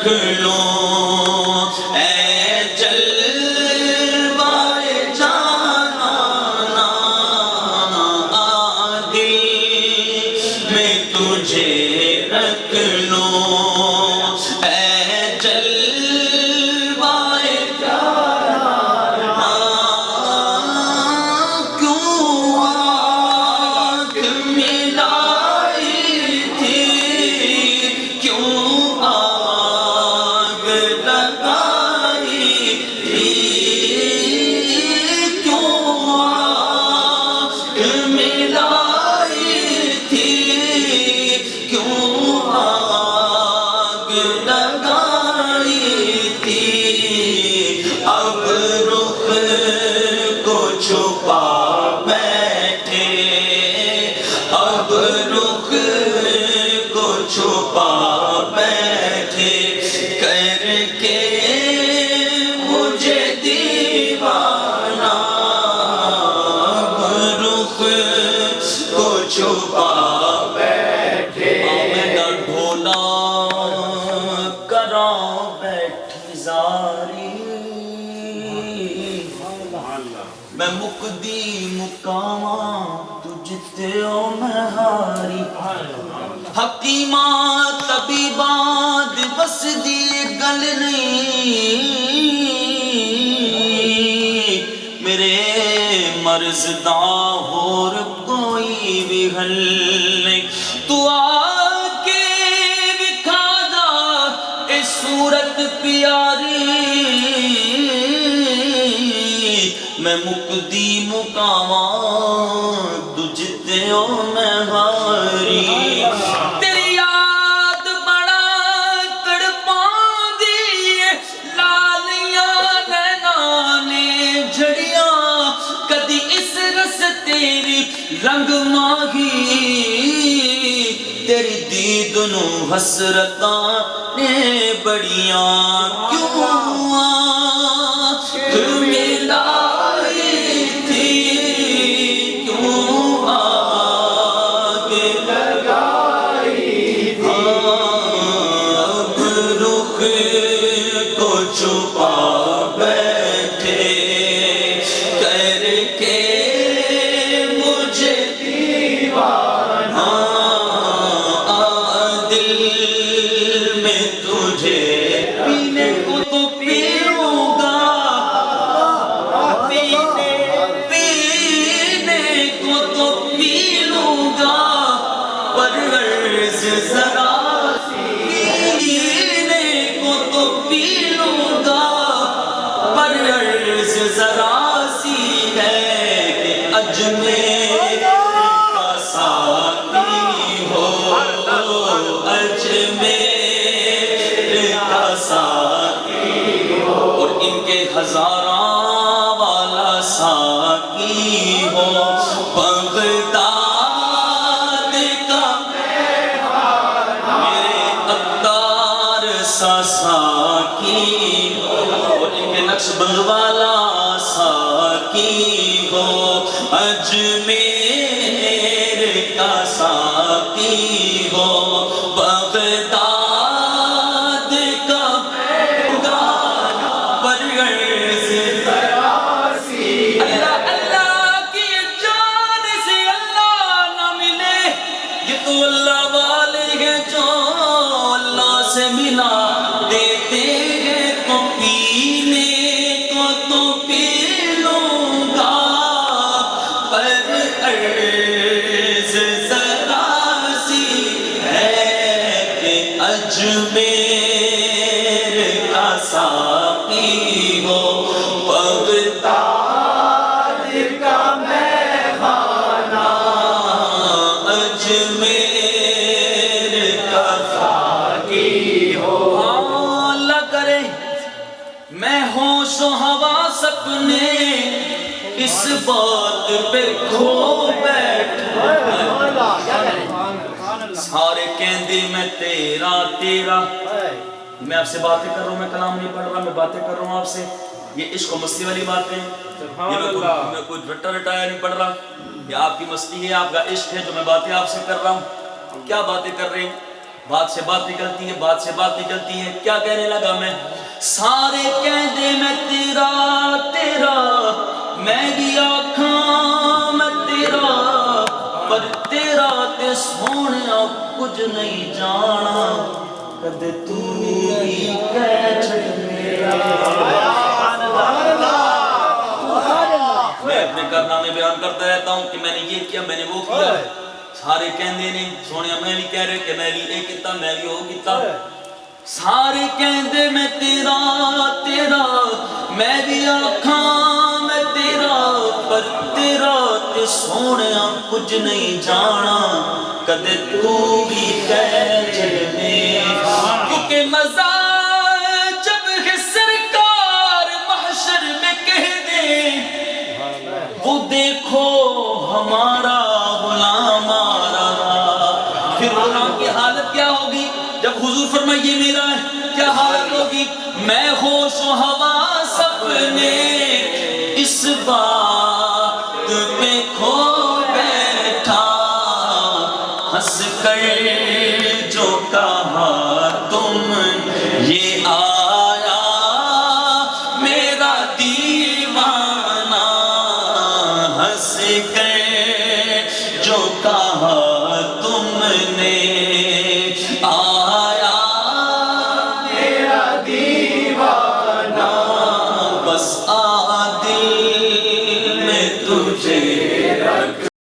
رکھ لو اے جلوائے جانانا دل میں تجھے رکھ لو اے جلوائے جانانا کیوں آنکھ ملائی تھی کیوں آگ لگائی تھی کیوں آنکھ ملائی تھی کیوں آگ لگائی تھی اب رخ کو چھپا بیٹھے اب رخ کو چھپا بیٹھے کر کے مجھے دیوانہ اب رخ کو چھپا بیٹھے میں ڈھولا کرا بیٹھی زاری میں مقدی مقاماں تجھ تے او میں ہاری حکیماں طبیباں دی بس دی گل نہیں میرے مرض دا ہور کوئی بھی حل نہیں تو آ کے دکھا دا اے صورت پیاری میں مقدی مقاماں تجھ تے او میں ہاری تیری یاد بڑا تڑپاندی لالیاں نیناں نے جھڑیاں کدی اس رس تیری رنگ ماہی تیری دید نو حسرتاں نے بڑیاں کیوں آنکھ ملائی تھی کیوں آگ لگائی تھی اب رخ کو چھپا بیٹھے کر کے مجھے دیوانہ دل میں تجھے پینے کو تو پیوں گا پینے کو تو پی لوں گا پر غرض ذرا پینے کو تو پی لوں گا پر غرض ذرا سی ہے کہ اجمیر کا ساقی ہو اجمیر کا ساقی ہو اور ان کے ہزاراں والا ساقی ہو بغداد کا میرے عطار سا ساقی ہو اور ان کے نقش بند والا ساقی ہو اجمیر کا ساقی ہو بغداد کا پر غرض اللہ اللہ کی جان سے اللہ نہ ملے یہ تو اللہ والے ہیں جو اللہ سے ملا دیتے ہیں تو پینے کو تو پی لوں گا پر عرض ذرا سی ہے کہ اجمیر کا ساقی ہو بغداد کا مہمانہ اجمیر کا ساقی ہو اللہ کرے میں ہوش و حواس اپنے اس بات پہ کھو بیٹھا سارے کہندے میں تیرا تیرا میں آپ سے باتیں کر رہا ہوں میں کلام نہیں پڑھ رہا میں باتیں کر رہا ہوں آپ سے یہ عشق و مستی والی باتیں یہ میں کوئی رٹا رٹایا نہیں پڑھ رہا یہ آپ کی مستی ہے آپ کا عشق ہے جو میں باتیں آپ سے کر رہا ہوں کیا باتیں کر رہے ہیں بات سے بات نکلتی ہے، بات سے بات نکلتی ہے. کیا کہنے لگا میں؟ سارے کہندے میں تیرا تیرا، میں بھی آکھاں میں تیرا، پر تیرا تے سونیا کچھ نہیں جانا، کدے تو بھی کہہ چھڑ میرا. میں اپنے کارنامے بیان کرتا رہتا ہوں کہ میں نے یہ کیا، میں نے وہ کیا. سارے کہندے نے سونیا میں بھی کہہ رہے کہ میں بھی یہ کیتا، میں بھی وہ کیتا. سارے کہندے میں تیرا تیرا، میں بھی آکھاں میں تیرا، پر تیرا تے سونیا کچھ نہیں جانا، کدے تو بھی کہہ چھڑ میرا. کیونکہ مزہ جب ہے سرکار محشر میں کہہ دے، وہ دیکھو ہمارا غلام آ رہا. پھر غلام کی حالت کیا ہوگی جب حضور فرمائے یہ میرا ہے؟ کیا حالت ہوگی؟ میں ہوش و حواس اپنے اس بات پہ کھو بیٹھا، ہنس کر جو کہا تم یہ آیا میرا دیوانہ، ہنس کر جو کہا تم نے آیا میرا دیوانہ، بس